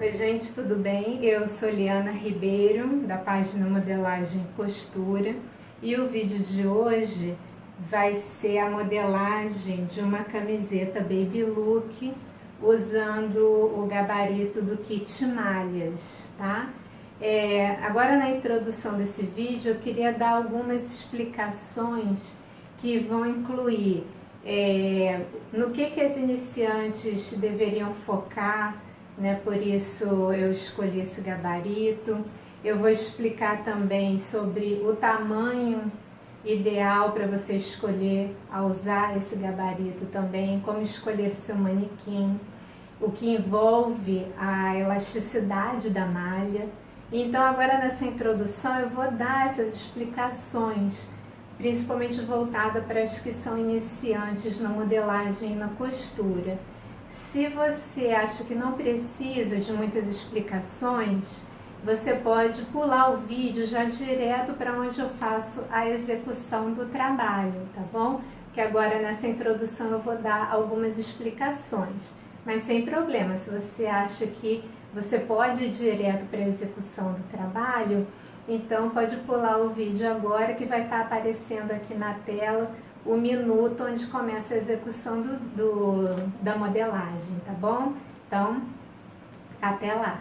Oi gente, tudo bem? Eu sou Liana Ribeiro, da página Modelagem e Costura, e o vídeo de hoje vai ser a modelagem de uma camiseta Baby Look usando o gabarito do kit malhas, tá? Agora na introdução desse vídeo eu queria dar algumas explicações que vão incluir no que as iniciantes deveriam focar, né? Por isso eu escolhi esse gabarito. Eu vou explicar também sobre o tamanho ideal para você escolher ao usar esse gabarito também, como escolher o seu manequim, o que envolve a elasticidade da malha. Então agora nessa introdução eu vou dar essas explicações, principalmente voltada para as que são iniciantes na modelagem e na costura. Se você acha que não precisa de muitas explicações, você pode pular o vídeo já direto para onde eu faço a execução do trabalho, tá bom? Que agora nessa introdução eu vou dar algumas explicações, mas sem problema. Se você acha que você pode ir direto para a execução do trabalho, então pode pular o vídeo agora, que vai estar aparecendo aqui na tela o minuto onde começa a execução da modelagem, tá bom? Então, até lá!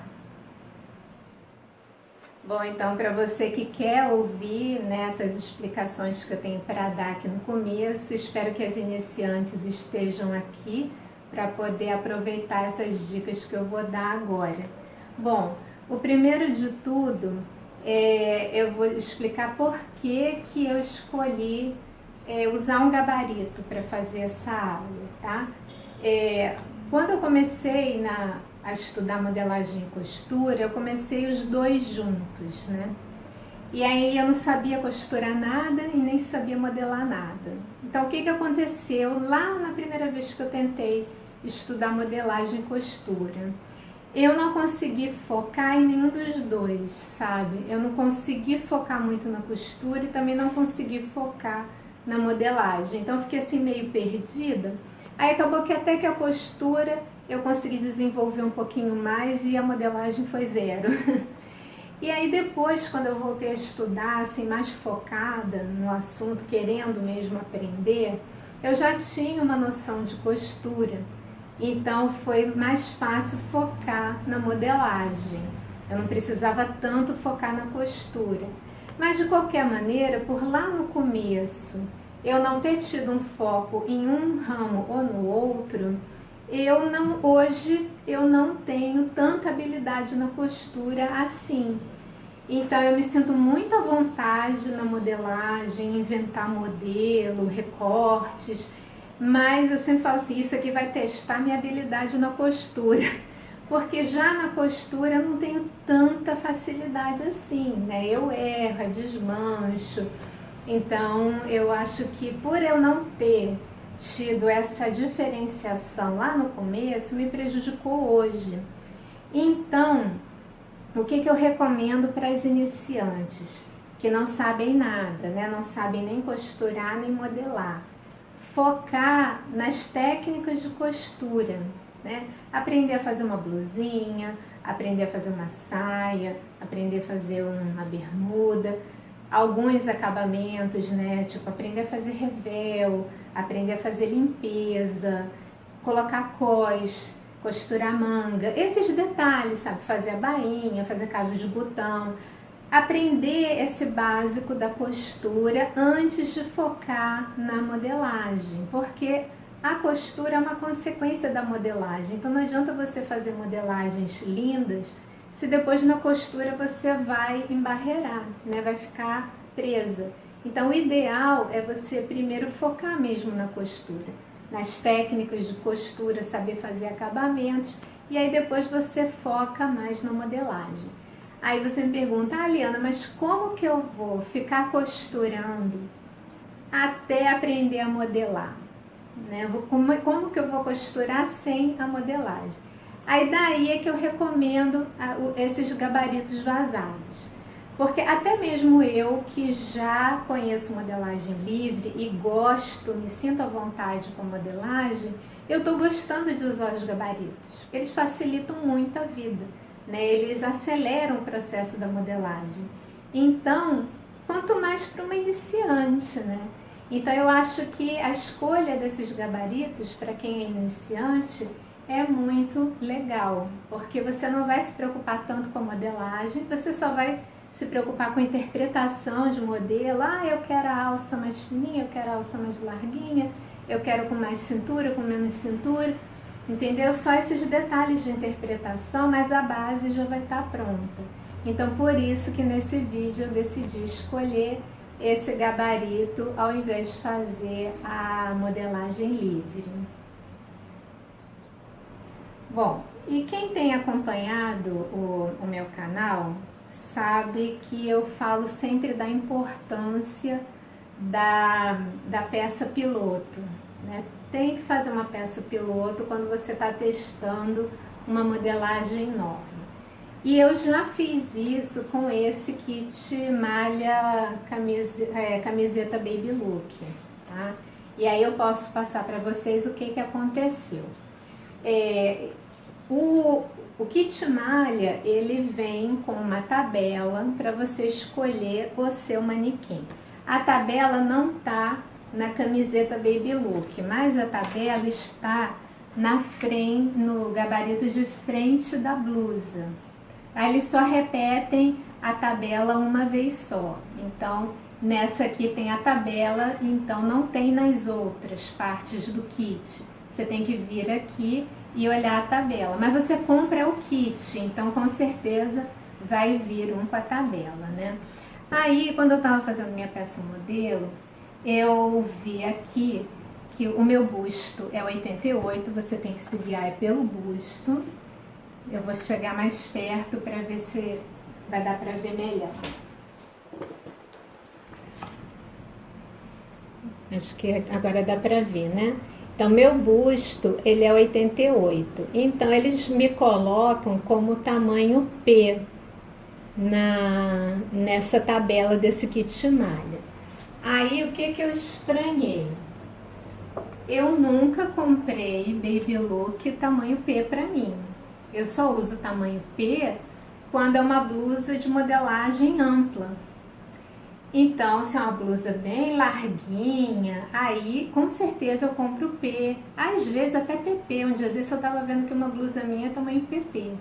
Bom, então para você que quer ouvir, né, essas explicações que eu tenho para dar aqui no começo, espero que as iniciantes estejam aqui para poder aproveitar essas dicas que eu vou dar agora. Bom, o primeiro de tudo, eu vou explicar por que eu escolhi usar um gabarito para fazer essa aula, tá? Quando eu comecei a estudar modelagem e costura, eu comecei os dois juntos, né? E aí eu não sabia costurar nada e nem sabia modelar nada. Então o que aconteceu lá na primeira vez que eu tentei estudar modelagem e costura? Eu não consegui focar em nenhum dos dois, sabe? Eu não consegui focar muito na costura e também não consegui focar na modelagem. Então eu fiquei assim meio perdida. Aí acabou que até que a costura eu consegui desenvolver um pouquinho mais e a modelagem foi zero. E aí depois, quando eu voltei a estudar, assim, mais focada no assunto, querendo mesmo aprender, eu já tinha uma noção de costura. Então foi mais fácil focar na modelagem. Eu não precisava tanto focar na costura. Mas de qualquer maneira, por lá no começo, eu não ter tido um foco em um ramo ou no outro, hoje eu não tenho tanta habilidade na costura assim. Então eu me sinto muito à vontade na modelagem, inventar modelo, recortes, mas eu sempre falo assim, isso aqui vai testar minha habilidade na costura, porque já na costura eu não tenho tanta facilidade assim, né? Eu erro, desmancho. Então eu acho que por eu não ter tido essa diferenciação lá no começo, me prejudicou hoje. Então, o que eu recomendo para as iniciantes que não sabem nada, né? Não sabem nem costurar nem modelar? Focar nas técnicas de costura, né? Aprender a fazer uma blusinha, aprender a fazer uma saia, aprender a fazer uma bermuda, alguns acabamentos, né? Tipo, aprender a fazer revel, aprender a fazer limpeza, colocar cós, costurar manga, esses detalhes, sabe? Fazer a bainha, fazer casa de botão. Aprender esse básico da costura antes de focar na modelagem, porque a costura é uma consequência da modelagem. Então não adianta você fazer modelagens lindas se depois na costura você vai embarrear, né? Vai ficar presa. Então o ideal é você primeiro focar mesmo na costura, nas técnicas de costura, saber fazer acabamentos, e aí depois você foca mais na modelagem. Aí você me pergunta, Liana, mas como que eu vou ficar costurando até aprender a modelar? Né? Como que eu vou costurar sem a modelagem? Aí daí é que eu recomendo esses gabaritos vazados. Porque até mesmo eu, que já conheço modelagem livre e gosto, me sinto à vontade com modelagem, eu estou gostando de usar os gabaritos. Eles facilitam muito a vida. né? Eles aceleram o processo da modelagem. Então, quanto mais para uma iniciante, né? Então eu acho que a escolha desses gabaritos para quem é iniciante é muito legal, porque você não vai se preocupar tanto com a modelagem, você só vai se preocupar com a interpretação de modelo. Ah, eu quero a alça mais fininha, eu quero a alça mais larguinha, eu quero com mais cintura, com menos cintura, entendeu? Só esses detalhes de interpretação, mas a base já vai estar pronta. Então, por isso que nesse vídeo eu decidi escolher esse gabarito ao invés de fazer a modelagem livre. Bom, e quem tem acompanhado o meu canal sabe que eu falo sempre da importância da peça piloto, né? Tem que fazer uma peça piloto quando você está testando uma modelagem nova. E eu já fiz isso com esse kit malha camiseta Baby Look, tá? E aí eu posso passar para vocês o que aconteceu. O kit malha, ele vem com uma tabela para você escolher o seu manequim. A tabela não tá na camiseta Baby Look, mas a tabela está na frente, no gabarito de frente da blusa. Aí eles só repetem a tabela uma vez só. Então, nessa aqui tem a tabela, então não tem nas outras partes do kit. Você tem que vir aqui e olhar a tabela. Mas você compra o kit, então com certeza vai vir um com a tabela, né? Aí, quando eu estava fazendo minha peça modelo, eu vi aqui que o meu busto é 88, você tem que se guiar pelo busto. Eu vou chegar mais perto para ver se vai dar para ver melhor. Acho que agora dá para ver, né? Então, meu busto, ele é 88. Então, eles me colocam como tamanho P nessa tabela desse kit malha. Aí, o que eu estranhei? Eu nunca comprei Baby Look tamanho P para mim. Eu só uso tamanho P quando é uma blusa de modelagem ampla. Então, se é uma blusa bem larguinha, aí com certeza eu compro P. Às vezes até PP. Um dia desse eu estava vendo que uma blusa minha é tamanho PP.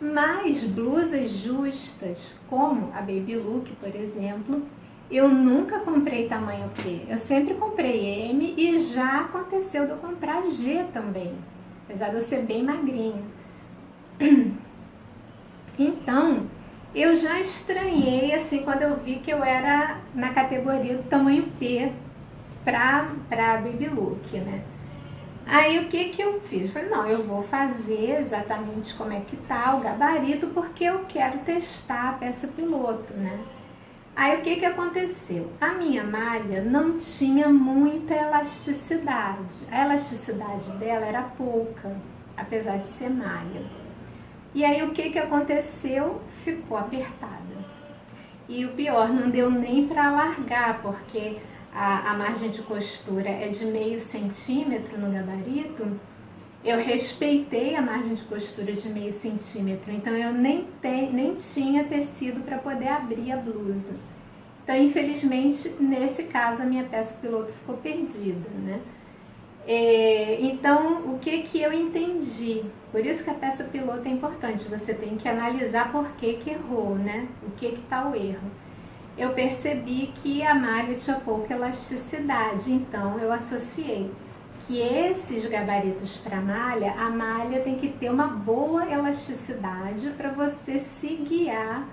Mas blusas justas, como a Baby Look, por exemplo, eu nunca comprei tamanho P. Eu sempre comprei M e já aconteceu de eu comprar G também, apesar de eu ser bem magrinha. Então, eu já estranhei assim quando eu vi que eu era na categoria do tamanho P para Baby Look, né? Aí o que eu fiz? Falei, não, eu vou fazer exatamente como é que tá o gabarito, porque eu quero testar a peça piloto, né? Aí o que aconteceu? A minha malha não tinha muita elasticidade. A elasticidade dela era pouca, apesar de ser malha. E aí o que aconteceu? Ficou apertada. E o pior, não deu nem para alargar, porque a margem de costura é de meio centímetro no gabarito. Eu respeitei a margem de costura de meio centímetro, então eu nem tinha tecido para poder abrir a blusa. Então, infelizmente, nesse caso, a minha peça piloto ficou perdida, né? Então, o que eu entendi? Por isso que a peça piloto é importante, você tem que analisar por que errou, né? O que está o erro. Eu percebi que a malha tinha pouca elasticidade, então eu associei que esses gabaritos para malha, a malha tem que ter uma boa elasticidade para você se guiar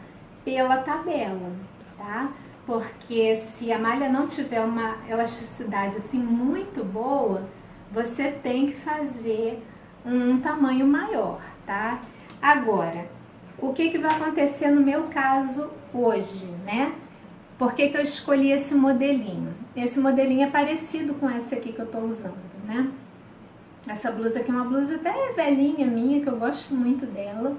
pela tabela, tá? Porque se a malha não tiver uma elasticidade assim muito boa, você tem que fazer um tamanho maior, tá? Agora, o que vai acontecer no meu caso hoje, né? Por que eu escolhi esse modelinho? Esse modelinho é parecido com esse aqui que eu tô usando, né? Essa blusa aqui é uma blusa até velhinha minha, que eu gosto muito dela.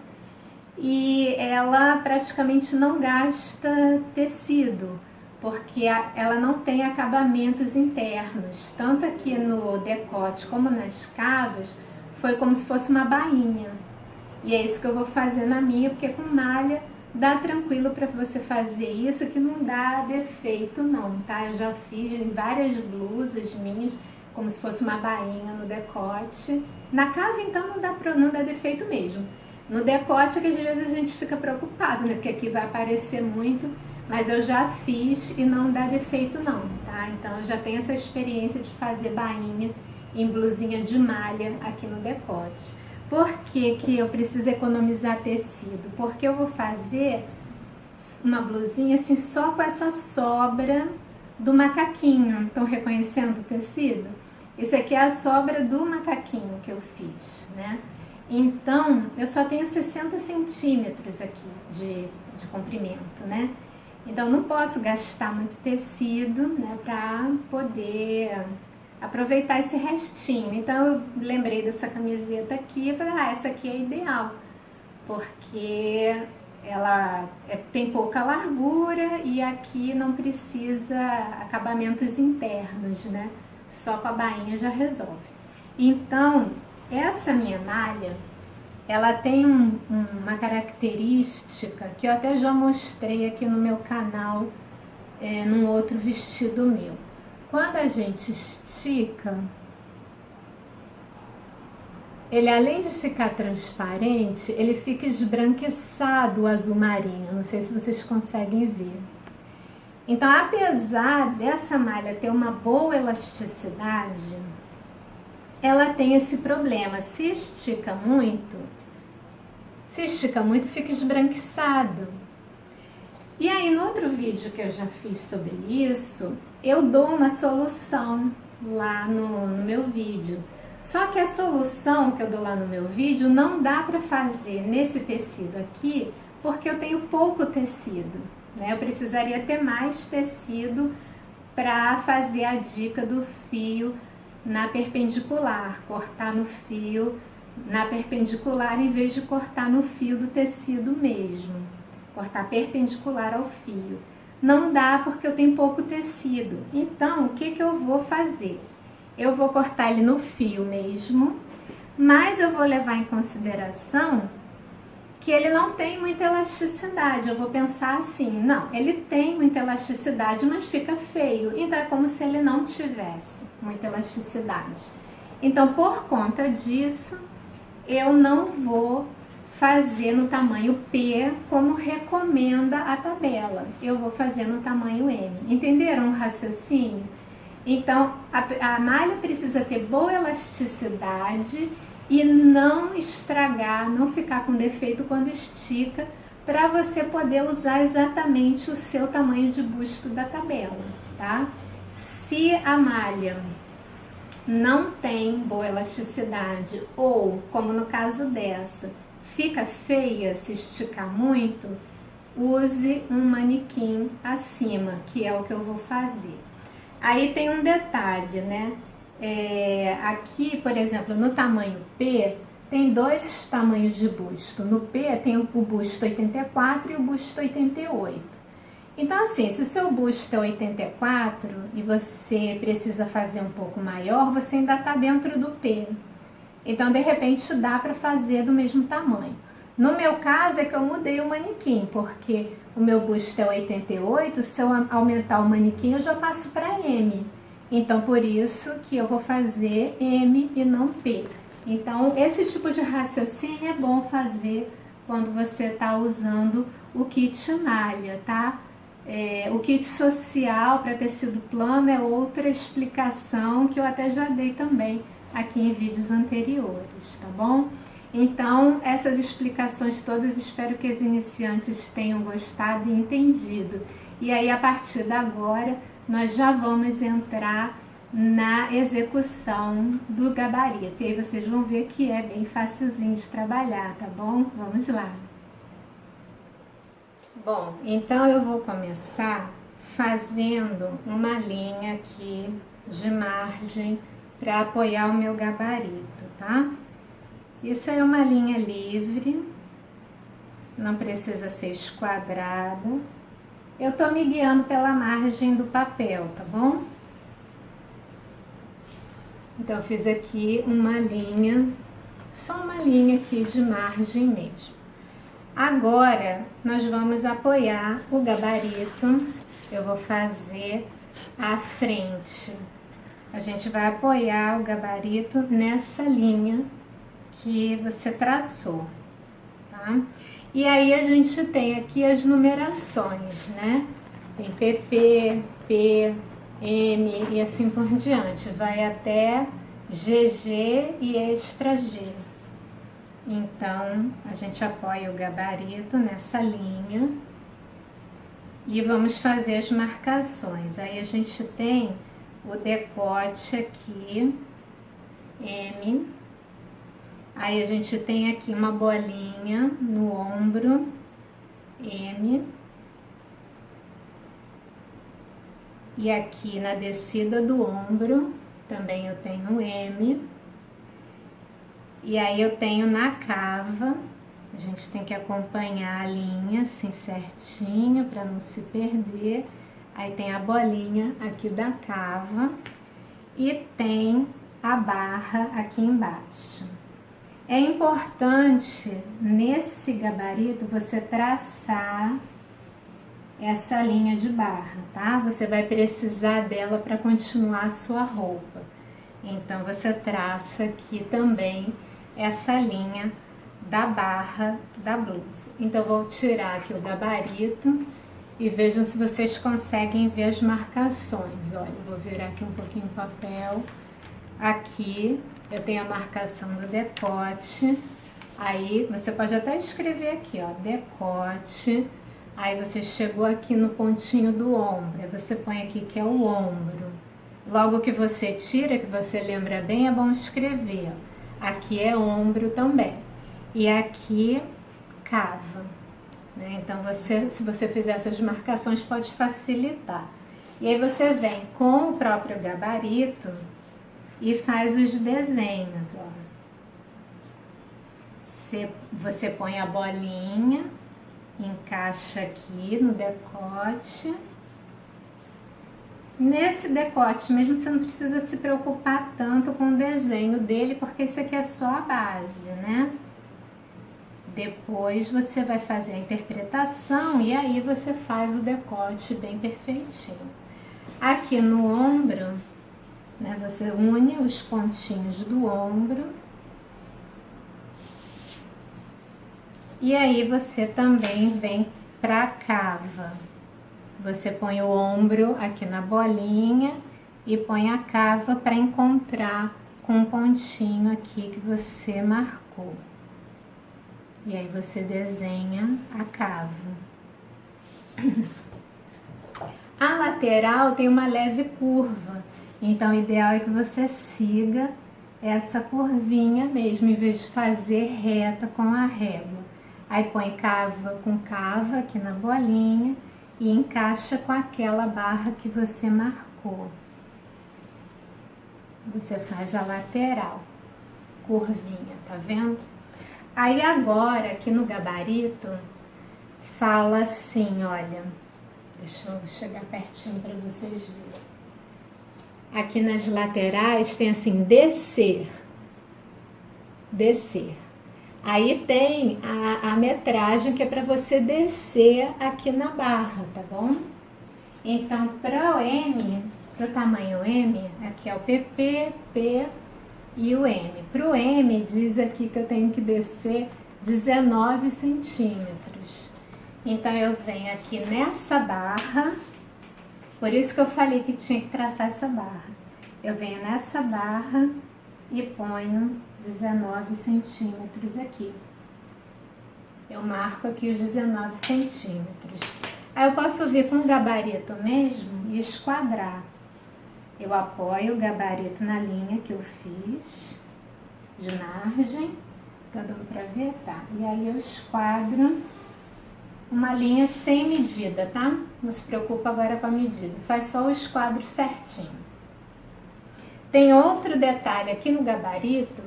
E ela praticamente não gasta tecido, porque ela não tem acabamentos internos. Tanto aqui no decote como nas cavas, foi como se fosse uma bainha. E é isso que eu vou fazer na minha, porque com malha dá tranquilo para você fazer isso, que não dá defeito não, tá? Eu já fiz em várias blusas minhas, como se fosse uma bainha no decote. Na cava, então, não dá defeito mesmo. No decote é que às vezes a gente fica preocupado, né? Porque aqui vai aparecer muito, mas eu já fiz e não dá defeito não, tá? Então eu já tenho essa experiência de fazer bainha em blusinha de malha aqui no decote. Por que que eu preciso economizar tecido? Porque eu vou fazer uma blusinha assim só com essa sobra do macaquinho. Estão reconhecendo o tecido? Esse aqui é a sobra do macaquinho que eu fiz, né? Então, eu só tenho 60 centímetros aqui de comprimento, né? Então, não posso gastar muito tecido, né, para poder aproveitar esse restinho. Então, eu lembrei dessa camiseta aqui e falei, essa aqui é ideal, porque ela tem pouca largura e aqui não precisa acabamentos internos, né? Só com a bainha já resolve. Então, essa minha malha, ela tem uma característica que eu até já mostrei aqui no meu canal, num outro vestido meu. Quando a gente estica, ele além de ficar transparente, ele fica esbranquiçado o azul marinho. Não sei se vocês conseguem ver. Então, apesar dessa malha ter uma boa elasticidade, ela tem esse problema. Se estica muito, fica esbranquiçado. E aí, no outro vídeo que eu já fiz sobre isso, eu dou uma solução lá no meu vídeo. Só que a solução que eu dou lá no meu vídeo não dá para fazer nesse tecido aqui, porque eu tenho pouco tecido, né? Eu precisaria ter mais tecido para fazer a dica do fio na perpendicular, cortar no fio na perpendicular em vez de cortar no fio do tecido mesmo, cortar perpendicular ao fio. Não dá porque eu tenho pouco tecido. Então, o que eu vou fazer? Eu vou cortar ele no fio mesmo, mas eu vou levar em consideração que ele não tem muita elasticidade. Eu vou pensar assim, não, ele tem muita elasticidade, mas fica feio. Então é como se ele não tivesse muita elasticidade. Então, por conta disso, eu não vou fazer no tamanho P como recomenda a tabela. Eu vou fazer no tamanho M. Entenderam o raciocínio? Então, a malha precisa ter boa elasticidade e não estragar, não ficar com defeito quando estica, para você poder usar exatamente o seu tamanho de busto da tabela, tá? Se a malha não tem boa elasticidade ou, como no caso dessa, fica feia se esticar muito, use um manequim acima, que é o que eu vou fazer. Aí tem um detalhe, né? Aqui, por exemplo, no tamanho P, tem dois tamanhos de busto. No P tem o busto 84 e o busto 88. Então, assim, se o seu busto é 84 e você precisa fazer um pouco maior, você ainda está dentro do P. Então, de repente, dá para fazer do mesmo tamanho. No meu caso, é que eu mudei o manequim, porque o meu busto é 88, se eu aumentar o manequim, eu já passo para M. Então, por isso que eu vou fazer M e não P. Então, esse tipo de raciocínio é bom fazer quando você está usando o kit malha, tá? O kit social para tecido plano é outra explicação que eu até já dei também aqui em vídeos anteriores, tá bom? Então, essas explicações todas, espero que os iniciantes tenham gostado e entendido. E aí, a partir de agora, nós já vamos entrar na execução do gabarito. E aí vocês vão ver que é bem facilzinho de trabalhar, tá bom? Vamos lá! Bom, então eu vou começar fazendo uma linha aqui de margem para apoiar o meu gabarito, tá? Isso é uma linha livre, não precisa ser esquadrada. Eu tô me guiando pela margem do papel, tá bom? Então, eu fiz aqui uma linha só uma linha aqui de margem mesmo. Agora, nós vamos apoiar o gabarito. Eu vou fazer a frente. A gente vai apoiar o gabarito nessa linha que você traçou, tá? E aí a gente tem aqui as numerações, né? Tem PP, P, M e assim por diante. Vai até GG e extra G. Então, a gente apoia o gabarito nessa linha e vamos fazer as marcações. Aí a gente tem o decote aqui, M. Aí a gente tem aqui uma bolinha no ombro, M. E aqui na descida do ombro, também eu tenho M. E aí eu tenho na cava, a gente tem que acompanhar a linha assim certinho para não se perder. Aí tem a bolinha aqui da cava e tem a barra aqui embaixo. É importante nesse gabarito você traçar essa linha de barra, tá? Você vai precisar dela para continuar a sua roupa. Então você traça aqui também essa linha da barra da blusa. Então eu vou tirar aqui o gabarito e vejam se vocês conseguem ver as marcações. Olha, eu vou virar aqui um pouquinho o papel. Aqui eu tenho a marcação do decote. Aí você pode até escrever aqui, ó, decote. Aí você chegou aqui no pontinho do ombro. Aí você põe aqui que é o ombro. Logo que você tira, que você lembra bem, é bom escrever. Aqui é ombro também. E aqui cava. Né? Então, se você fizer essas marcações, pode facilitar. E aí você vem com o próprio gabarito e faz os desenhos. Ó. Você põe a bolinha, encaixa aqui no decote. Nesse decote mesmo, você não precisa se preocupar tanto com o desenho dele, porque isso aqui é só a base, né? Depois você vai fazer a interpretação e aí você faz o decote bem perfeitinho. Aqui no ombro, né, você une os pontinhos do ombro. E aí você também vem pra cava. Você põe o ombro aqui na bolinha e põe a cava para encontrar com um pontinho aqui que você marcou. E aí você desenha a cava. A lateral tem uma leve curva, então o ideal é que você siga essa curvinha mesmo, em vez de fazer reta com a régua. Aí põe cava com cava aqui na bolinha e encaixa com aquela barra que você marcou. Você faz a lateral, curvinha, tá vendo? Aí agora, aqui no gabarito, fala assim, olha, deixa eu chegar pertinho para vocês verem. Aqui nas laterais tem assim, descer, descer. Aí tem a metragem que é para você descer aqui na barra, tá bom? Então, para o M, para o tamanho M, aqui é o PP, P e o M. Para o M, diz aqui que eu tenho que descer 19 centímetros. Então, eu venho aqui nessa barra, por isso que eu falei que tinha que traçar essa barra. Eu venho nessa barra e ponho 19 centímetros aqui. Eu marco aqui os 19 centímetros. Aí eu posso vir com o gabarito mesmo e esquadrar. Eu apoio o gabarito na linha que eu fiz de margem. Tá dando pra ver? Tá. E aí eu esquadro uma linha sem medida, tá? Não se preocupa agora com a medida. Faz só o esquadro certinho. Tem outro detalhe aqui no gabarito,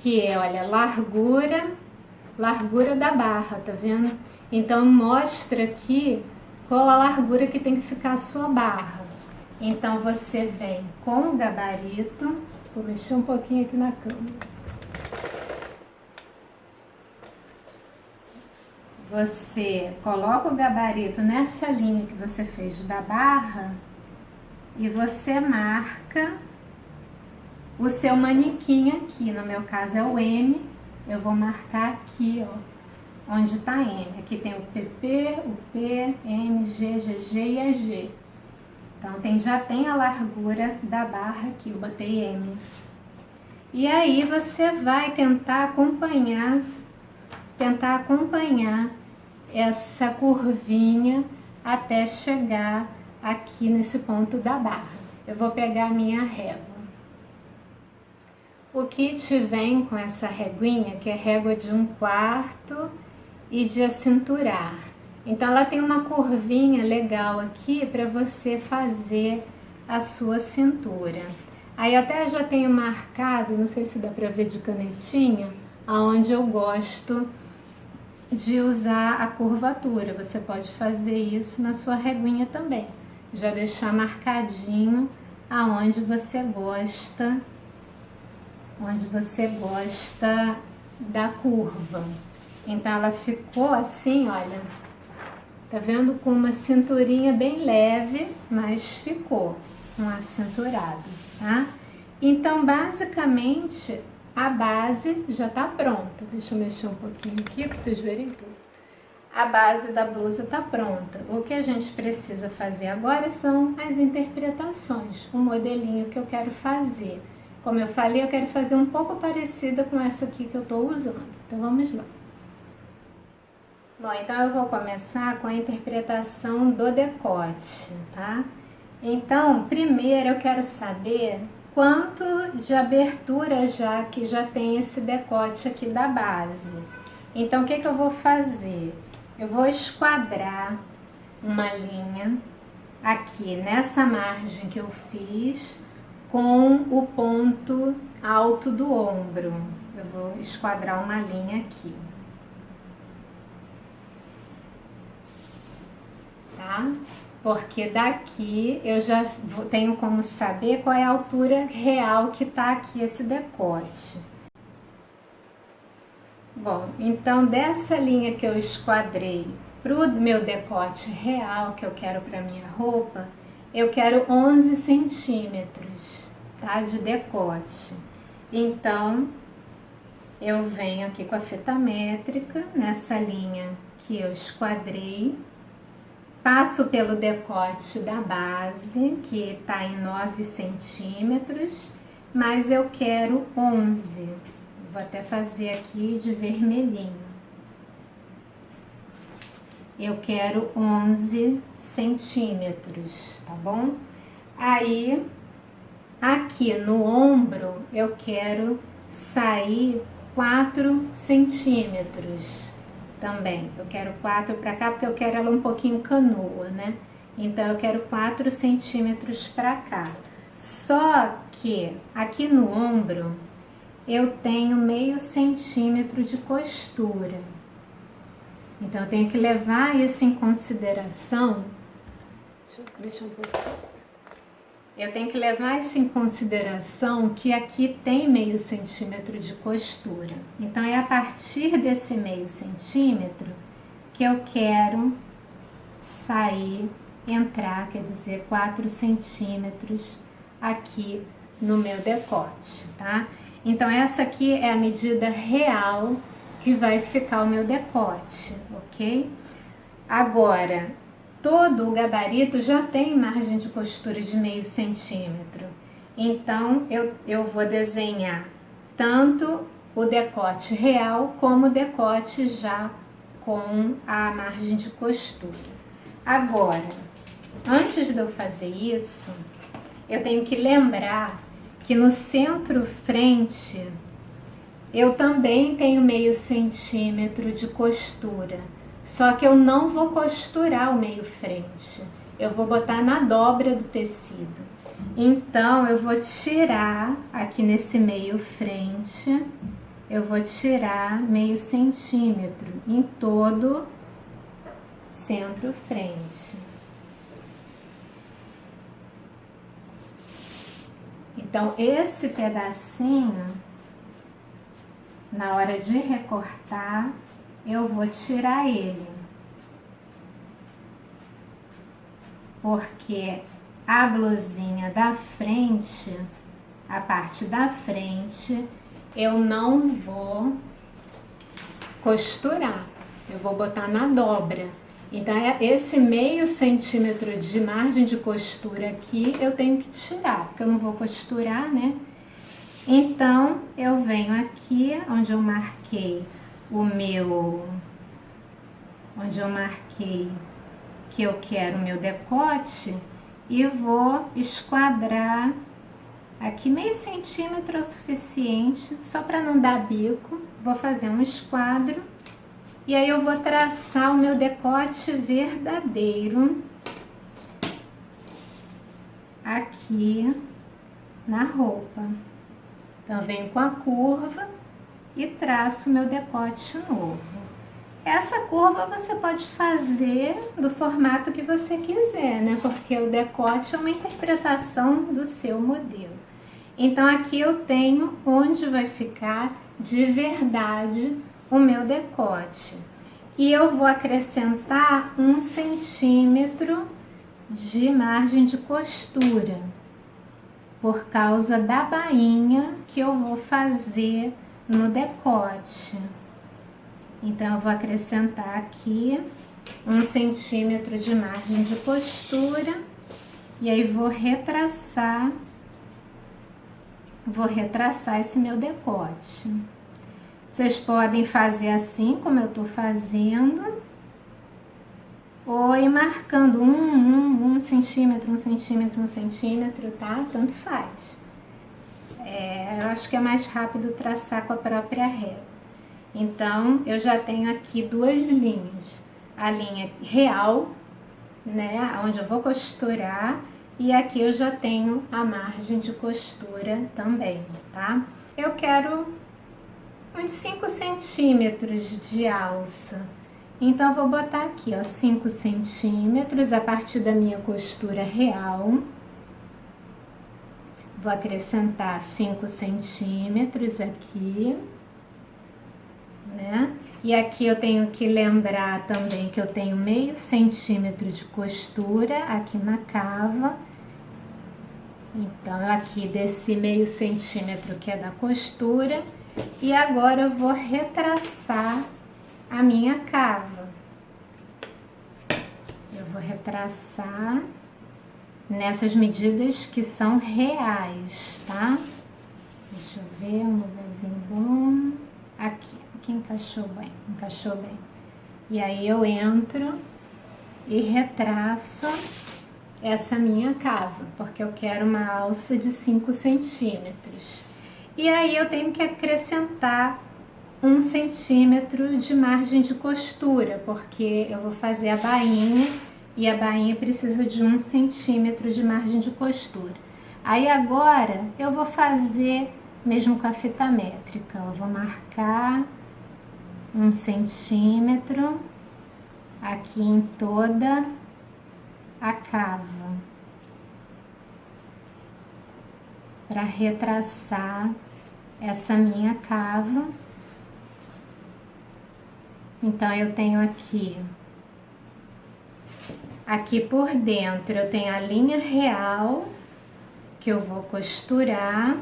que é, olha, largura da barra, tá vendo? Então, mostra aqui qual a largura que tem que ficar a sua barra. Então, você vem com o gabarito, vou mexer um pouquinho aqui na câmera. você coloca o gabarito nessa linha que você fez da barra e você marca o seu manequim aqui. No meu caso é o M, eu vou marcar aqui, ó, onde está M. Aqui tem o PP, o P, M, G, GG e a G. Então já tem a largura da barra aqui, eu botei M. E aí você vai tentar acompanhar essa curvinha até chegar aqui nesse ponto da barra. Eu vou pegar a minha régua. O kit vem com essa reguinha, que é régua de 1/4 e de acinturar. Então ela tem uma curvinha legal aqui para você fazer a sua cintura. Aí eu até já tenho marcado, não sei se dá para ver de canetinha, aonde eu gosto de usar a curvatura. Você pode fazer isso na sua reguinha também. Já deixar marcadinho aonde você gosta, da curva. Então ela ficou assim, olha, tá vendo, com uma cinturinha bem leve, mas ficou um acinturado, tá? Então basicamente a base já tá pronta. Deixa eu mexer um pouquinho aqui para vocês verem tudo. A base da blusa tá pronta. O que a gente precisa fazer agora são as interpretações, o modelinho que eu quero fazer. Como eu falei, eu quero fazer um pouco parecida com essa aqui que eu tô usando. Então vamos lá. Bom, então eu vou começar com a interpretação do decote, tá? Então, primeiro eu quero saber quanto de abertura que já tem esse decote aqui da base. Então, o que eu vou fazer? Eu vou esquadrar uma linha aqui nessa margem que eu fiz com o ponto alto do ombro. Eu vou esquadrar uma linha aqui. Tá? Porque daqui eu já tenho como saber qual é a altura real que tá aqui esse decote. Bom, então dessa linha que eu esquadrei pro meu decote real que eu quero para minha roupa, eu quero 11 centímetros, tá? De decote. Então eu venho aqui com a fita métrica nessa linha que eu esquadrei. Passo pelo decote da base, que está em 9 centímetros, mas eu quero 11. Vou até fazer aqui de vermelhinho. Eu quero 11 centímetros, tá bom? Aí, aqui no ombro, eu quero sair 4 centímetros. Também, eu quero 4 para cá, porque eu quero ela um pouquinho canoa, né? Então, eu quero 4 centímetros para cá. Só que aqui no ombro, eu tenho meio centímetro de costura. Então, eu tenho que levar isso em consideração. Deixa um pouquinho. Eu tenho que levar isso em consideração que aqui tem meio centímetro de costura. Então, é a partir desse meio centímetro que eu quero entrar, quer dizer, 4 centímetros aqui no meu decote, tá? Então, essa aqui é a medida real que vai ficar o meu decote, ok? Agora, todo o gabarito já tem margem de costura de meio centímetro. Então, eu vou desenhar tanto o decote real como o decote já com a margem de costura. Agora, antes de eu fazer isso, eu tenho que lembrar que no centro-frente eu também tenho meio centímetro de costura. Só que eu não vou costurar o meio frente, eu vou botar na dobra do tecido. Então, eu vou tirar aqui nesse meio frente, eu vou tirar meio centímetro em todo centro frente. Então, esse pedacinho, na hora de recortar, eu vou tirar ele, porque a blusinha da frente, a parte da frente, eu não vou costurar, eu vou botar na dobra. Então, esse meio centímetro de margem de costura aqui, eu tenho que tirar, porque eu não vou costurar, né? Então, eu venho aqui, onde eu marquei que eu quero o meu decote, e vou esquadrar aqui meio centímetro é o suficiente, só para não dar bico. Vou fazer um esquadro e aí eu vou traçar o meu decote verdadeiro aqui na roupa. Então, eu venho com a curva e traço o meu decote novo. Essa curva você pode fazer do formato que você quiser, né? Porque o decote é uma interpretação do seu modelo. Então, aqui eu tenho onde vai ficar de verdade o meu decote. E eu vou acrescentar 1 centímetro de margem de costura, por causa da bainha que eu vou fazer no decote. Então, eu vou acrescentar aqui 1 centímetro de margem de costura e aí vou retraçar esse meu decote. Vocês podem fazer assim, como eu tô fazendo, ou ir marcando um centímetro, tá? Tanto faz. Eu acho que é mais rápido traçar com a própria régua. Então, eu já tenho aqui 2 linhas. A linha real, né, onde eu vou costurar, e aqui eu já tenho a margem de costura também, tá? Eu quero uns 5 centímetros de alça. Então, eu vou botar aqui, ó, 5 centímetros a partir da minha costura real. Vou acrescentar 5 centímetros aqui, né? E aqui eu tenho que lembrar também que eu tenho meio centímetro de costura aqui na cava. Então, aqui desse meio centímetro que é da costura. E agora eu vou retraçar a minha cava. Eu vou retraçar nessas medidas que são reais, tá? Deixa eu ver, um lugarzinho bom. Aqui encaixou bem. E aí eu entro e retraço essa minha cava, porque eu quero uma alça de 5 centímetros. E aí eu tenho que acrescentar 1 centímetro de margem de costura, porque eu vou fazer a bainha e a bainha precisa de 1 centímetro de margem de costura. Aí agora eu vou fazer mesmo com a fita métrica, eu vou marcar 1 centímetro aqui em toda a cava para retraçar essa minha cava. Então, eu tenho aqui por dentro eu tenho a linha real que eu vou costurar,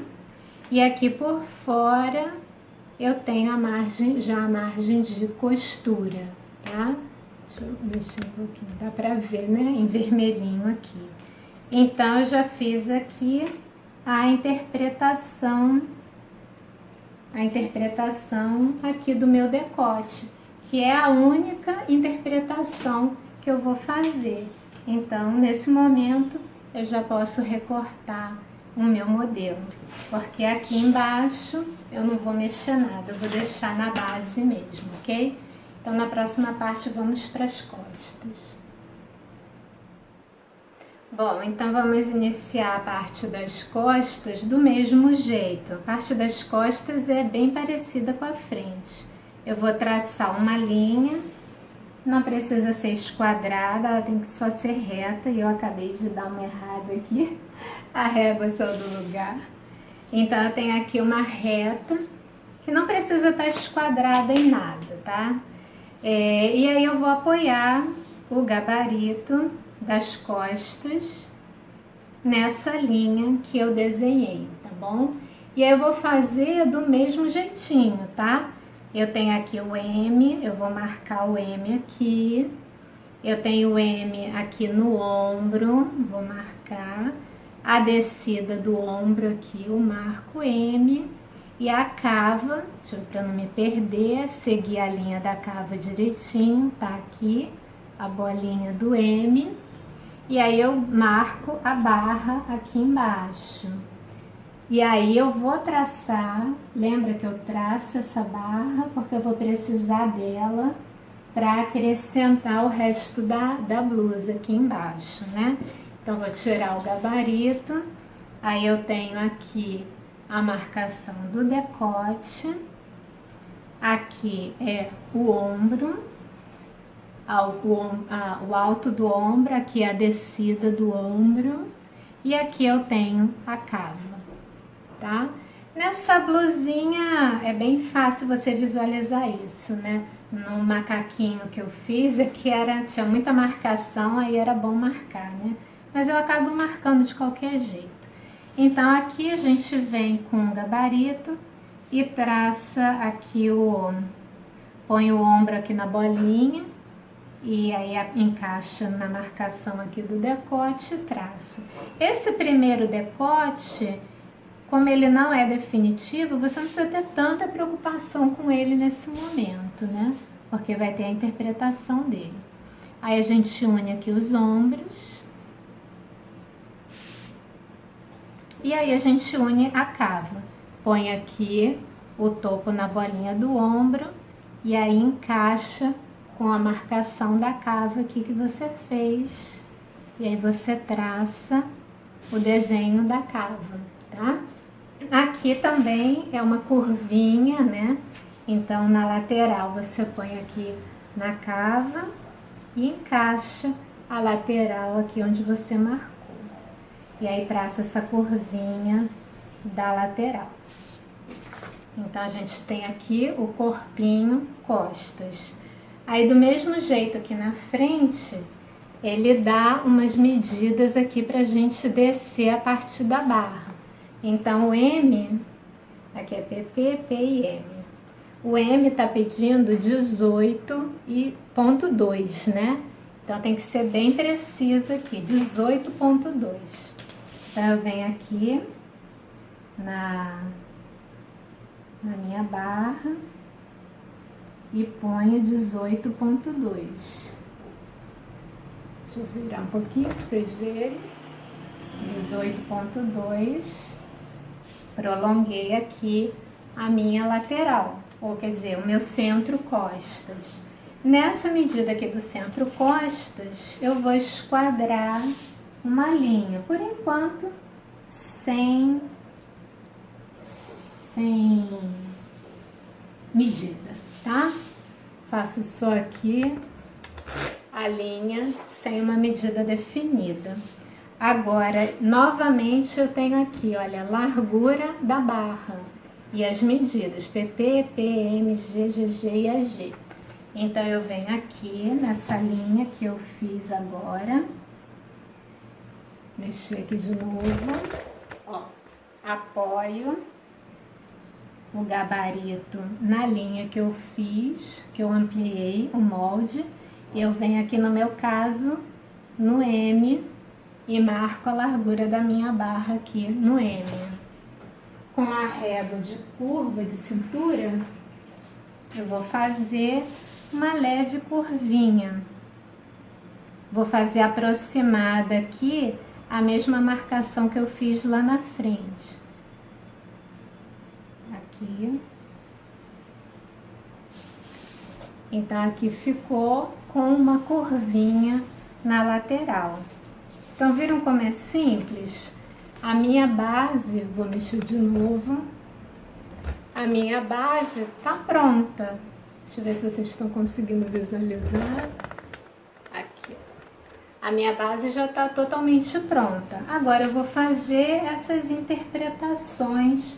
e aqui por fora eu tenho a margem de costura, tá? Deixa eu mexer um pouquinho, dá pra ver, né? Em vermelhinho aqui. Então, eu já fiz aqui a interpretação aqui do meu decote, que é a única interpretação que eu vou fazer. Então, nesse momento, eu já posso recortar o meu modelo, porque aqui embaixo eu não vou mexer nada, eu vou deixar na base mesmo, ok? Então, na próxima parte, vamos para as costas. Bom, então vamos iniciar a parte das costas do mesmo jeito. A parte das costas é bem parecida com a frente. Eu vou traçar uma linha, não precisa ser esquadrada, ela tem que só ser reta, e eu acabei de dar uma errada aqui, a régua saiu do lugar. Então, eu tenho aqui uma reta, que não precisa estar esquadrada em nada, tá? E aí eu vou apoiar o gabarito das costas nessa linha que eu desenhei, tá bom? E aí eu vou fazer do mesmo jeitinho, tá? Eu tenho aqui o M, eu vou marcar o M aqui. Eu tenho o M aqui no ombro, vou marcar. A descida do ombro aqui, eu marco M. E a cava, para não me perder, seguir a linha da cava direitinho, tá aqui a bolinha do M. E aí eu marco a barra aqui embaixo. E aí eu vou traçar, lembra que eu traço essa barra porque eu vou precisar dela para acrescentar o resto da blusa aqui embaixo, né? Então vou tirar o gabarito, aí eu tenho aqui a marcação do decote, aqui é o ombro, o alto do ombro, aqui a descida do ombro e aqui eu tenho a cava, tá? Nessa blusinha é bem fácil você visualizar isso, né? No macaquinho que eu fiz, aqui tinha muita marcação, aí era bom marcar, né? Mas eu acabo marcando de qualquer jeito. Então aqui a gente vem com o gabarito e traça aqui o ombro. Põe o ombro aqui na bolinha e aí encaixa na marcação aqui do decote e traça. Esse primeiro decote, como ele não é definitivo, você não precisa ter tanta preocupação com ele nesse momento, né? Porque vai ter a interpretação dele. Aí a gente une aqui os ombros. E aí a gente une a cava. Põe aqui o topo na bolinha do ombro e aí encaixa com a marcação da cava aqui que você fez. E aí você traça o desenho da cava, tá? Aqui também é uma curvinha, né? Então na lateral você põe aqui na cava e encaixa a lateral aqui onde você marcou. E aí traça essa curvinha da lateral. Então a gente tem aqui o corpinho, costas. Aí do mesmo jeito aqui na frente, ele dá umas medidas aqui pra gente descer a partir da barra. Então o M, aqui é PP, P e M. O M tá pedindo 18,2, né? Então tem que ser bem preciso aqui, 18,2. Então eu venho aqui na minha barra e ponho 18,2. Deixa eu virar um pouquinho para vocês verem. 18,2. Prolonguei aqui a minha lateral, ou quer dizer, o meu centro costas. Nessa medida aqui do centro costas, eu vou esquadrar uma linha, por enquanto, sem medida, tá? Faço só aqui a linha sem uma medida definida. Agora, novamente, eu tenho aqui, olha, a largura da barra e as medidas PP, PM, G, GG e AG. Então, eu venho aqui nessa linha que eu fiz agora, mexer aqui de novo, ó, apoio o gabarito na linha que eu fiz, que eu ampliei o molde, e eu venho aqui no meu caso, no M, e marco a largura da minha barra aqui no M. Com a régua de curva de cintura, eu vou fazer uma leve curvinha. Vou fazer aproximada aqui a mesma marcação que eu fiz lá na frente. Aqui. Então aqui ficou com uma curvinha na lateral. Então viram como é simples? A minha base, vou mexer de novo. A minha base tá pronta. Deixa eu ver se vocês estão conseguindo visualizar. Aqui. A minha base já está totalmente pronta. Agora eu vou fazer essas interpretações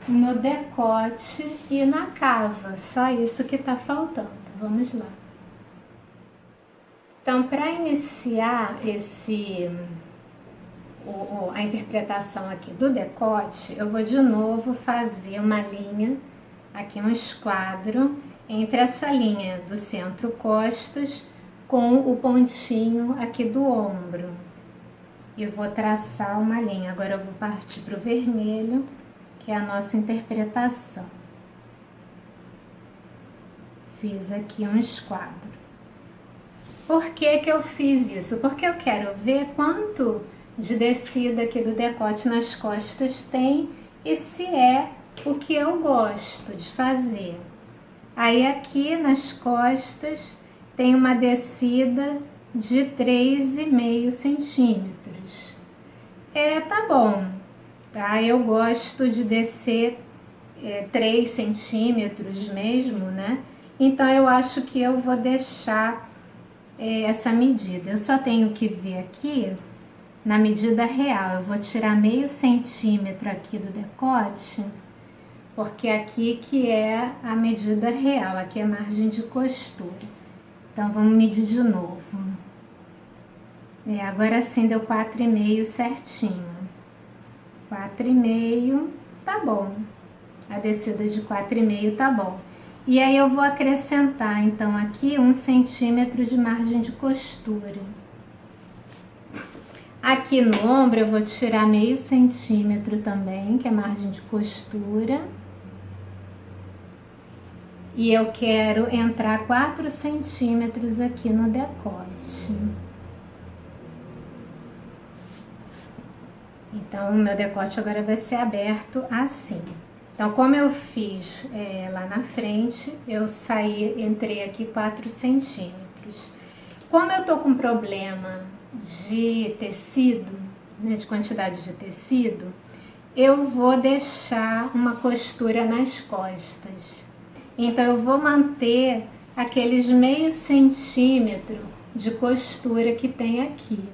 no decote e na cava. Só isso que está faltando. Vamos lá. Então, para iniciar a interpretação aqui do decote, eu vou de novo fazer uma linha, aqui um esquadro, entre essa linha do centro-costas com o pontinho aqui do ombro. E vou traçar uma linha. Agora eu vou partir para o vermelho, que é a nossa interpretação. Fiz aqui um esquadro. Por que que eu fiz isso? Porque eu quero ver quanto de descida aqui do decote nas costas tem e se é o que eu gosto de fazer. Aí aqui nas costas tem uma descida de 3,5 centímetros. Tá bom, tá? Eu gosto de descer 3 centímetros mesmo, né? Então eu acho que eu vou deixar essa medida. Eu só tenho que ver aqui na medida real. Eu vou tirar meio centímetro aqui do decote, porque aqui que é a medida real, aqui é a margem de costura. Então vamos medir de novo. Agora sim deu 4,5 certinho. 4,5 tá bom. A descida de 4,5 tá bom. E aí eu vou acrescentar então aqui 1 centímetro de margem de costura. Aqui no ombro eu vou tirar meio centímetro também, que é margem de costura. E eu quero entrar 4 centímetros aqui no decote. Então o meu decote agora vai ser aberto assim. Então, como eu fiz lá na frente, eu entrei aqui 4 centímetros. Como eu tô com problema de tecido, né, de quantidade de tecido, eu vou deixar uma costura nas costas. Então, eu vou manter aqueles meio centímetro de costura que tem aqui.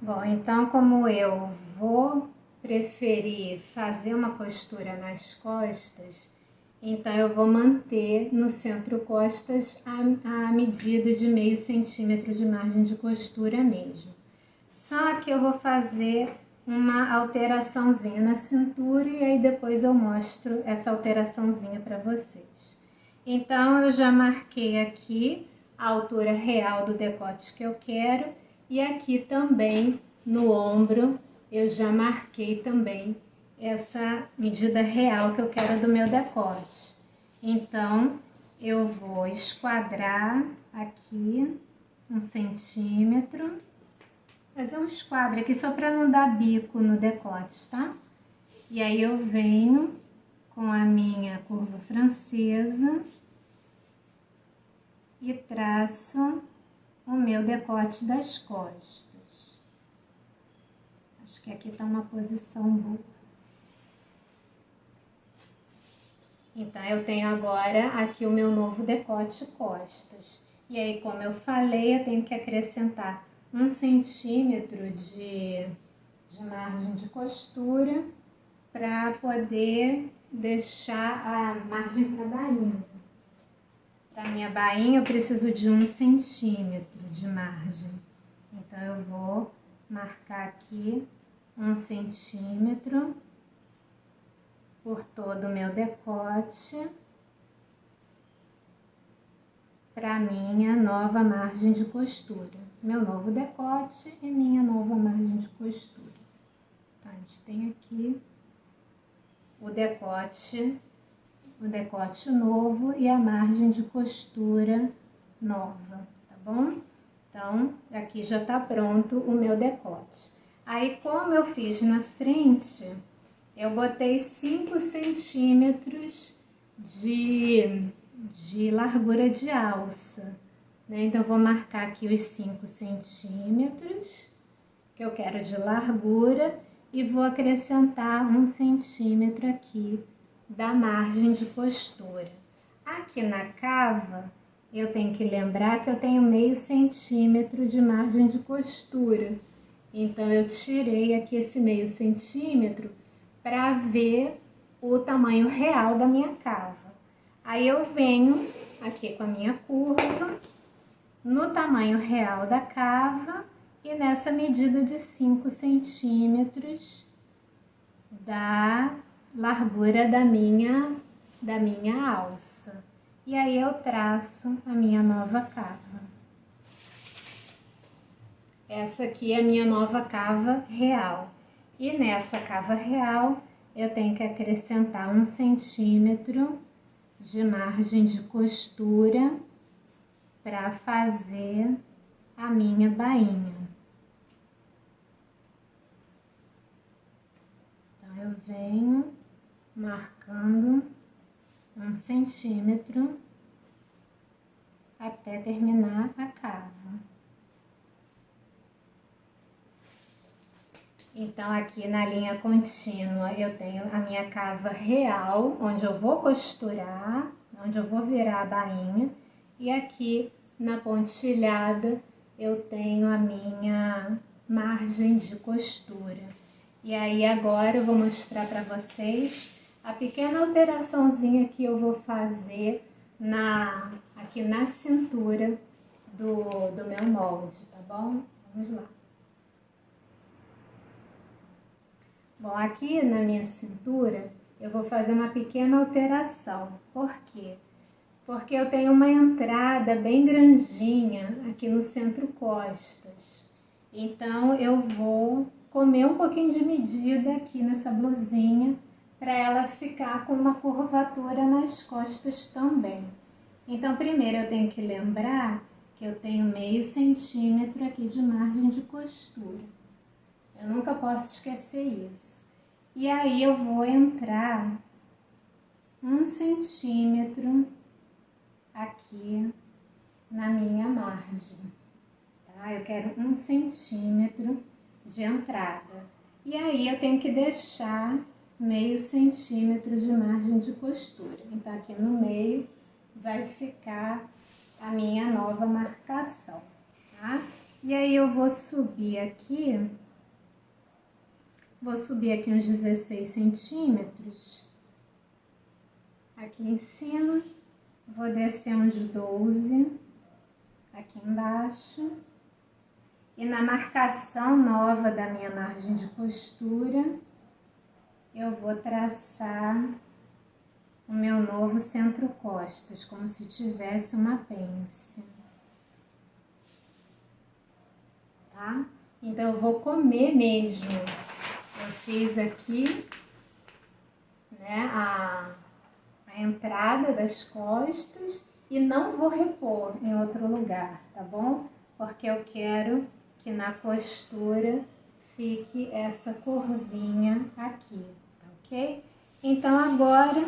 Bom, então, como eu vou preferir fazer uma costura nas costas, então eu vou manter no centro-costas a medida de meio centímetro de margem de costura mesmo. Só que eu vou fazer uma alteraçãozinha na cintura e aí depois eu mostro essa alteraçãozinha para vocês. Então eu já marquei aqui a altura real do decote que eu quero e aqui também no ombro eu já marquei também essa medida real que eu quero do meu decote. Então, eu vou esquadrar aqui 1 centímetro, fazer um esquadro aqui só para não dar bico no decote, tá? E aí eu venho com a minha curva francesa e traço o meu decote das costas. Acho que aqui tá uma posição boa. Então, eu tenho agora aqui o meu novo decote costas. E aí, como eu falei, eu tenho que acrescentar 1 centímetro de margem de costura para poder deixar a margem para a bainha. Para minha bainha, eu preciso de 1 centímetro de margem. Então, eu vou marcar aqui 1 centímetro por todo o meu decote para minha nova margem de costura. Meu novo decote e minha nova margem de costura. Tá, a gente tem aqui o decote novo e a margem de costura nova, tá bom? Então, aqui já tá pronto o meu decote. Aí, como eu fiz na frente, eu botei 5 centímetros de largura de alça, né? Então, eu vou marcar aqui os 5 centímetros que eu quero de largura e vou acrescentar 1 centímetro aqui da margem de costura. Aqui na cava, eu tenho que lembrar que eu tenho meio centímetro de margem de costura. Então, eu tirei aqui esse meio centímetro para ver o tamanho real da minha cava. Aí eu venho aqui com a minha curva, no tamanho real da cava e nessa medida de 5 centímetros da largura da minha alça. E aí eu traço a minha nova cava. Essa aqui é a minha nova cava real. E nessa cava real eu tenho que acrescentar 1 centímetro de margem de costura para fazer a minha bainha. Então eu venho marcando 1 centímetro até terminar a cava. Então aqui na linha contínua eu tenho a minha cava real, onde eu vou costurar, onde eu vou virar a bainha, e aqui na pontilhada eu tenho a minha margem de costura. E aí agora eu vou mostrar para vocês a pequena alteraçãozinha que eu vou fazer aqui na cintura do meu molde, tá bom? Vamos lá. Bom, aqui na minha cintura eu vou fazer uma pequena alteração. Por quê? Porque eu tenho uma entrada bem grandinha aqui no centro-costas. Então eu vou comer um pouquinho de medida aqui nessa blusinha para ela ficar com uma curvatura nas costas também. Então primeiro eu tenho que lembrar que eu tenho meio centímetro aqui de margem de costura. Eu nunca posso esquecer isso. E aí eu vou entrar 1 centímetro aqui na minha margem, tá? Eu quero 1 centímetro de entrada. E aí eu tenho que deixar meio centímetro de margem de costura. Então aqui no meio vai ficar a minha nova marcação, tá? E aí eu vou subir aqui uns 16 centímetros aqui em cima, vou descer uns 12 aqui embaixo, e na marcação nova da minha margem de costura eu vou traçar o meu novo centro-costas, como se tivesse uma pence, tá? Então eu vou comer mesmo. Eu fiz aqui, né, a entrada das costas e não vou repor em outro lugar, tá bom? Porque eu quero que na costura fique essa curvinha aqui, tá ok? Então agora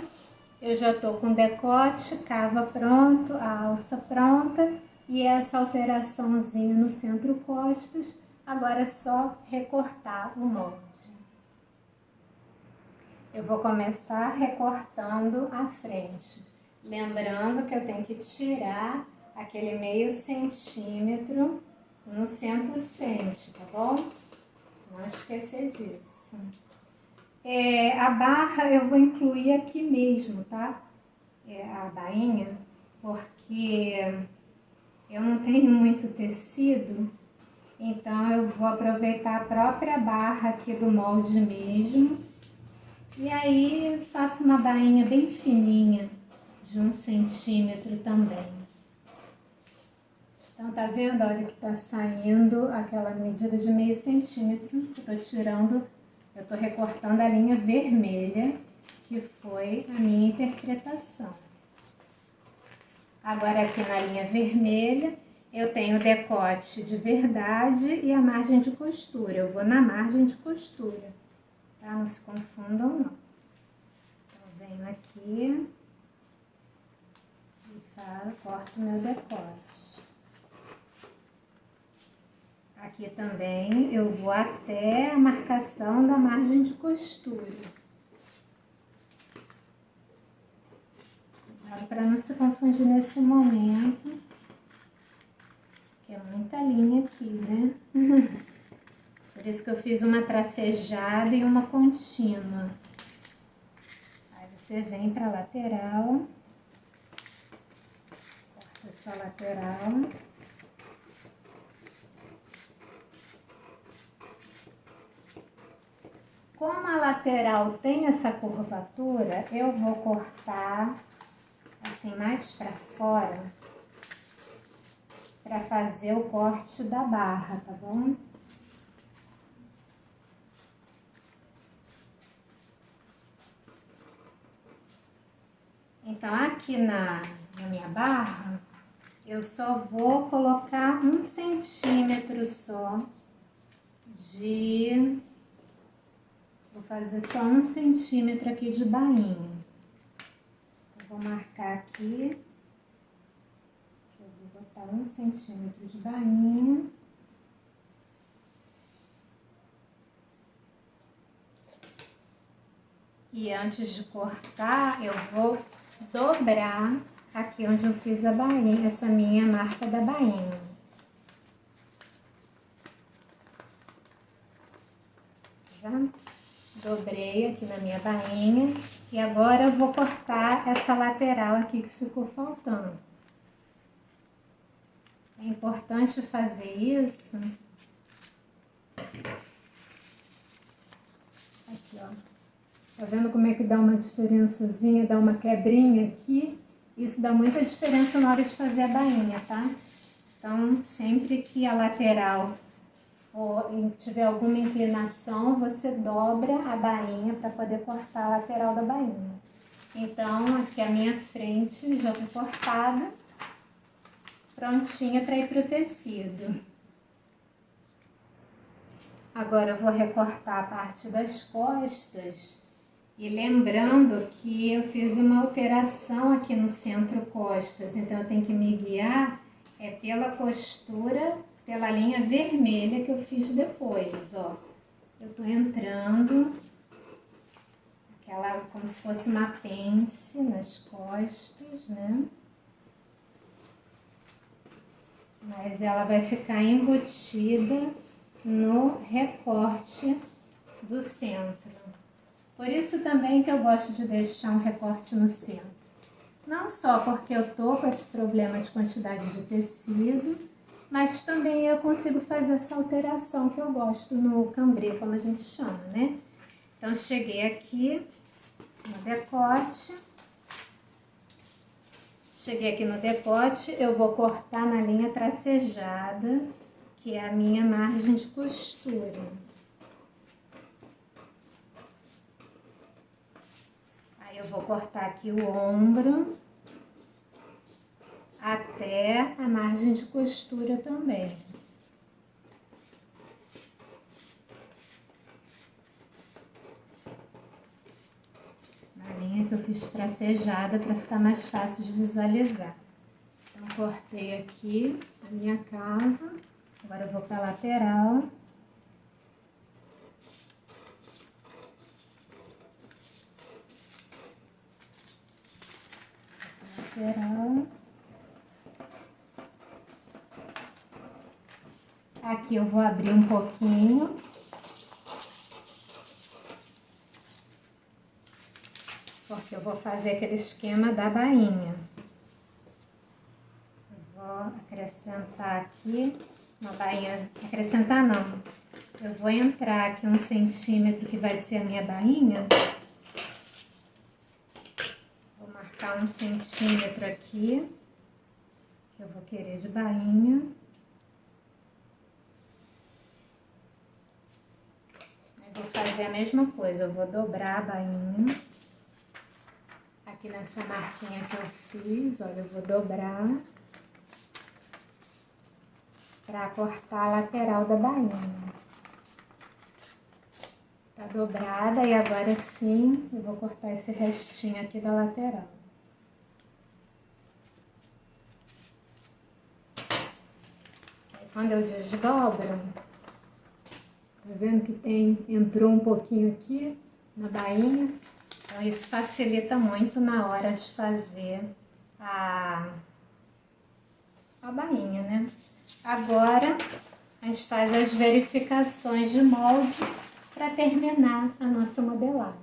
eu já tô com o decote, cava pronto, a alça pronta e essa alteraçãozinha no centro-costas. Agora é só recortar o molde. Eu vou começar recortando a frente, lembrando que eu tenho que tirar aquele meio centímetro no centro-frente, tá bom? Não esquecer disso. A barra eu vou incluir aqui mesmo, tá? A bainha, porque eu não tenho muito tecido, então eu vou aproveitar a própria barra aqui do molde mesmo. E aí faço uma bainha bem fininha, de 1 centímetro também. Então tá vendo? Olha que tá saindo aquela medida de meio centímetro. Eu tô recortando a linha vermelha, que foi a minha interpretação. Agora aqui na linha vermelha, eu tenho o decote de verdade e a margem de costura. Eu vou na margem de costura, tá? Não se confundam não. Então venho aqui e corto meu decote. Aqui também eu vou até a marcação da margem de costura. Para não se confundir nesse momento, que é muita linha aqui, né? Por isso que eu fiz uma tracejada e uma contínua. Aí você vem para a lateral Essa lateral. Como a lateral tem essa curvatura, eu vou cortar assim mais para fora para fazer o corte da barra, tá bom? Então, aqui na minha barra, eu só vou colocar 1 centímetro só de... Vou fazer só 1 centímetro aqui de bainha. Eu vou marcar aqui. Eu vou botar 1 centímetro de bainha. E antes de cortar, eu vou dobrar aqui onde eu fiz a bainha, essa minha marca da bainha. Já dobrei aqui na minha bainha e agora eu vou cortar essa lateral aqui que ficou faltando. É importante fazer isso. Aqui, ó. Tá vendo como é que dá uma diferençazinha, dá uma quebrinha aqui? Isso dá muita diferença na hora de fazer a bainha, tá? Então, sempre que a lateral tiver alguma inclinação, você dobra a bainha para poder cortar a lateral da bainha. Então, aqui a minha frente já foi cortada, prontinha para ir pro tecido. Agora eu vou recortar a parte das costas. E lembrando que eu fiz uma alteração aqui no centro costas, então eu tenho que me guiar pela costura, pela linha vermelha que eu fiz depois, ó. Eu tô entrando, como se fosse uma pence nas costas, né? Mas ela vai ficar embutida no recorte do centro. Por isso também que eu gosto de deixar um recorte no centro. Não só porque eu tô com esse problema de quantidade de tecido, mas também eu consigo fazer essa alteração que eu gosto no cambrê, como a gente chama, né? Então, cheguei aqui no decote. Cheguei aqui no decote, eu vou cortar na linha tracejada, que é a minha margem de costura. Eu vou cortar aqui o ombro até a margem de costura também. Na linha que eu fiz tracejada para ficar mais fácil de visualizar. Então, cortei aqui a minha cava, agora eu vou para a lateral. Aqui eu vou abrir um pouquinho. Porque eu vou fazer aquele esquema da bainha. Eu vou acrescentar aqui uma bainha. Acrescentar não. Eu vou entrar aqui 1 centímetro que vai ser a minha bainha. 1 centímetro aqui, que eu vou querer de bainha. Eu vou fazer a mesma coisa, eu vou dobrar a bainha. Aqui nessa marquinha que eu fiz, olha, eu vou dobrar para cortar a lateral da bainha. Tá dobrada e agora sim eu vou cortar esse restinho aqui da lateral. Quando eu desdobro, tá vendo que entrou um pouquinho aqui na bainha? Então isso facilita muito na hora de fazer a bainha, né? Agora a gente faz as verificações de molde para terminar a nossa modelagem.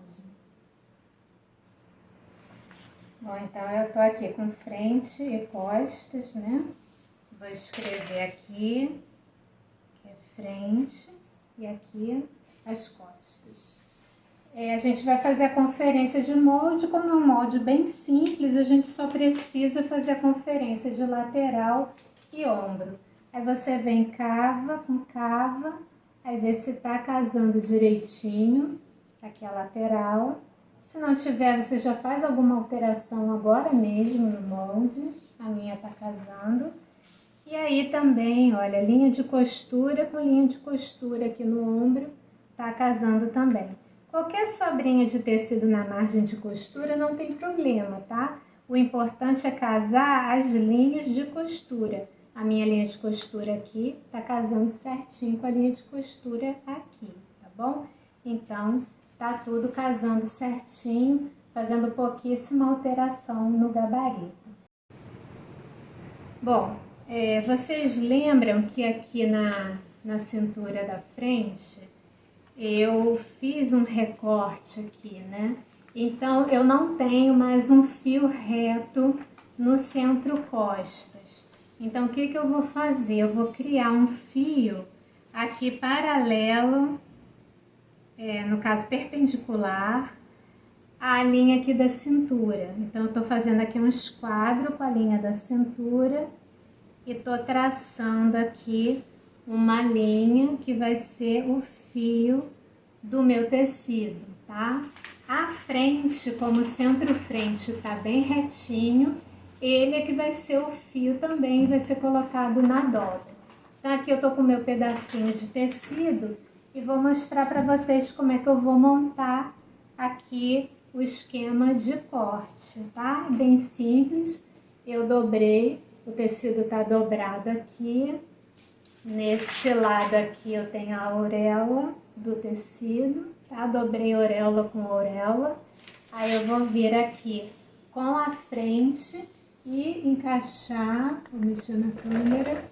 Bom, então eu tô aqui com frente e costas, né? Vou escrever aqui, que é frente, e aqui as costas. A gente vai fazer a conferência de molde, como é um molde bem simples, a gente só precisa fazer a conferência de lateral e ombro. Aí você vem cava com cava, aí vê se tá casando direitinho, aqui a lateral. Se não tiver, você já faz alguma alteração agora mesmo no molde, a minha tá casando. E aí também, olha, linha de costura com linha de costura aqui no ombro, tá casando também. Qualquer sobrinha de tecido na margem de costura não tem problema, tá? O importante é casar as linhas de costura. A minha linha de costura aqui tá casando certinho com a linha de costura aqui, tá bom? Então, tá tudo casando certinho, fazendo pouquíssima alteração no gabarito. Bom, vocês lembram que aqui na cintura da frente eu fiz um recorte aqui, né? Então eu não tenho mais um fio reto no centro costas. Então o que eu vou fazer? Eu vou criar um fio aqui paralelo, no caso perpendicular, à linha aqui da cintura. Então eu tô fazendo aqui um esquadro com a linha da cintura e tô traçando aqui uma linha que vai ser o fio do meu tecido, tá? A frente, como o centro-frente tá bem retinho, ele é que vai ser o fio também, vai ser colocado na dobra. Então aqui eu tô com o meu pedacinho de tecido e vou mostrar para vocês como é que eu vou montar aqui o esquema de corte, tá? Bem simples, eu dobrei, o tecido tá dobrado aqui. Nesse lado aqui eu tenho a orelha do tecido, tá? Dobrei orelha com orelha. Aí eu vou vir aqui com a frente e encaixar, vou mexer na câmera,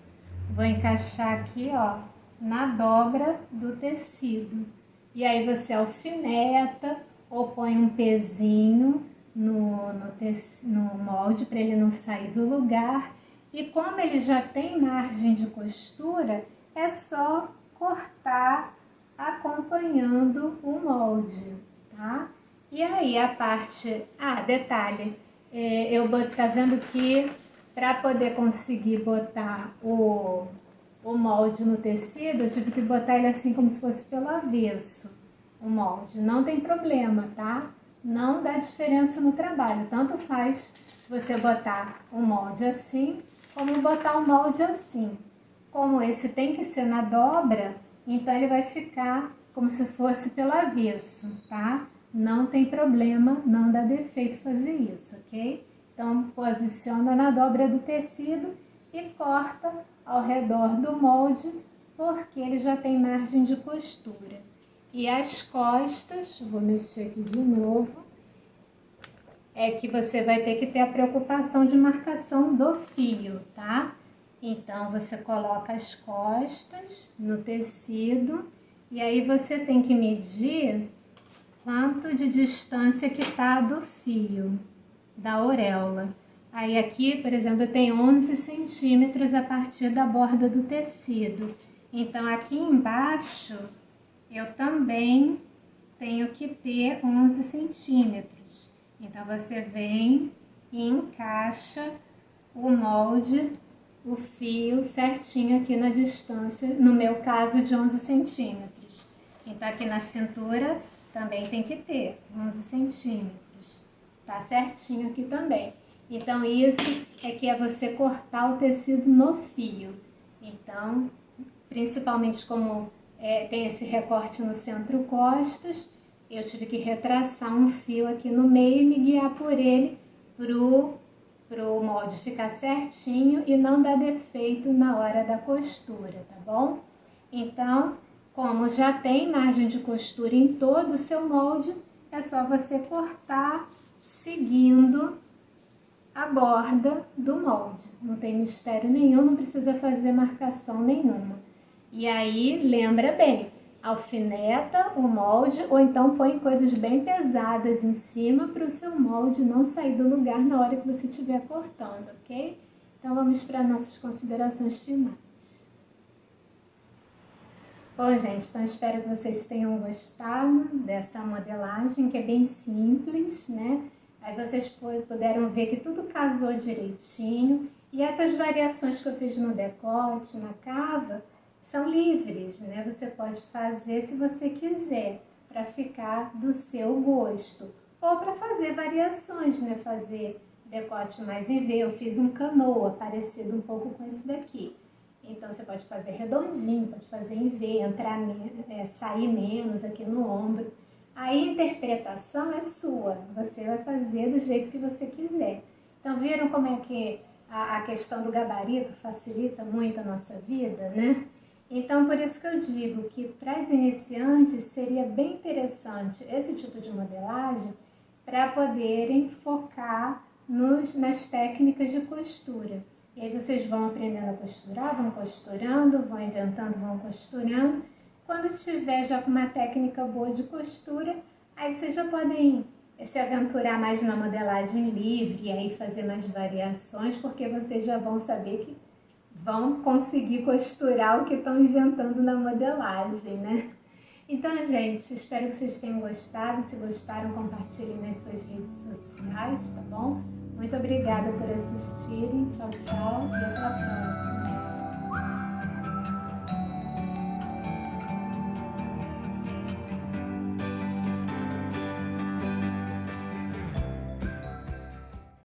vou encaixar aqui, ó, na dobra do tecido. E aí você alfineta ou põe um pezinho no molde para ele não sair do lugar. E como ele já tem margem de costura, é só cortar acompanhando o molde, tá? E aí a parte... Ah, detalhe, tá vendo que para poder conseguir botar o molde no tecido, eu tive que botar ele assim como se fosse pelo avesso, o molde. Não tem problema, tá? Não dá diferença no trabalho, tanto faz você botar o molde assim, como botar o molde assim. Como esse tem que ser na dobra, então ele vai ficar como se fosse pelo avesso, tá? Não tem problema, não dá defeito fazer isso, ok? Então posiciona na dobra do tecido e corta ao redor do molde, porque ele já tem margem de costura. E as costas, vou mexer aqui de novo, é que você vai ter que ter a preocupação de marcação do fio, tá? Então, você coloca as costas no tecido e aí você tem que medir quanto de distância que tá do fio, da auréola. Aí aqui, por exemplo, eu tenho 11 centímetros a partir da borda do tecido. Então, aqui embaixo, eu também tenho que ter 11 centímetros. Então, você vem e encaixa o molde, o fio certinho aqui na distância, no meu caso de 11 centímetros. Então, aqui na cintura também tem que ter 11 centímetros. Tá certinho aqui também. Então, isso é você cortar o tecido no fio. Então, principalmente como tem esse recorte no centro costas, eu tive que retraçar um fio aqui no meio e me guiar por ele pro molde ficar certinho e não dar defeito na hora da costura, tá bom? Então, como já tem margem de costura em todo o seu molde, é só você cortar seguindo a borda do molde. Não tem mistério nenhum, não precisa fazer marcação nenhuma. E aí, lembra bem, alfineta o molde ou então põe coisas bem pesadas em cima para o seu molde não sair do lugar na hora que você estiver cortando, ok? Então vamos para nossas considerações finais. Bom, gente, então espero que vocês tenham gostado dessa modelagem, que é bem simples, né? Aí vocês puderam ver que tudo casou direitinho. E essas variações que eu fiz no decote, na cava, são livres, né? Você pode fazer se você quiser, para ficar do seu gosto. Ou para fazer variações, né? Fazer decote mais em V. Eu fiz um canoa, parecido um pouco com esse daqui. Então, você pode fazer redondinho, pode fazer em V, sair menos aqui no ombro. A interpretação é sua, você vai fazer do jeito que você quiser. Então, viram como é que a questão do gabarito facilita muito a nossa vida, né? Então, por isso que eu digo que para as iniciantes seria bem interessante esse tipo de modelagem para poderem focar nas técnicas de costura. E aí vocês vão aprendendo a costurar, vão costurando, vão inventando, vão costurando. Quando tiver já com uma técnica boa de costura, aí vocês já podem se aventurar mais na modelagem livre e aí fazer mais variações, porque vocês já vão saber que vão conseguir costurar o que estão inventando na modelagem, né? Então, gente, espero que vocês tenham gostado. Se gostaram, compartilhem nas suas redes sociais, tá bom? Muito obrigada por assistirem. Tchau, tchau e até a próxima.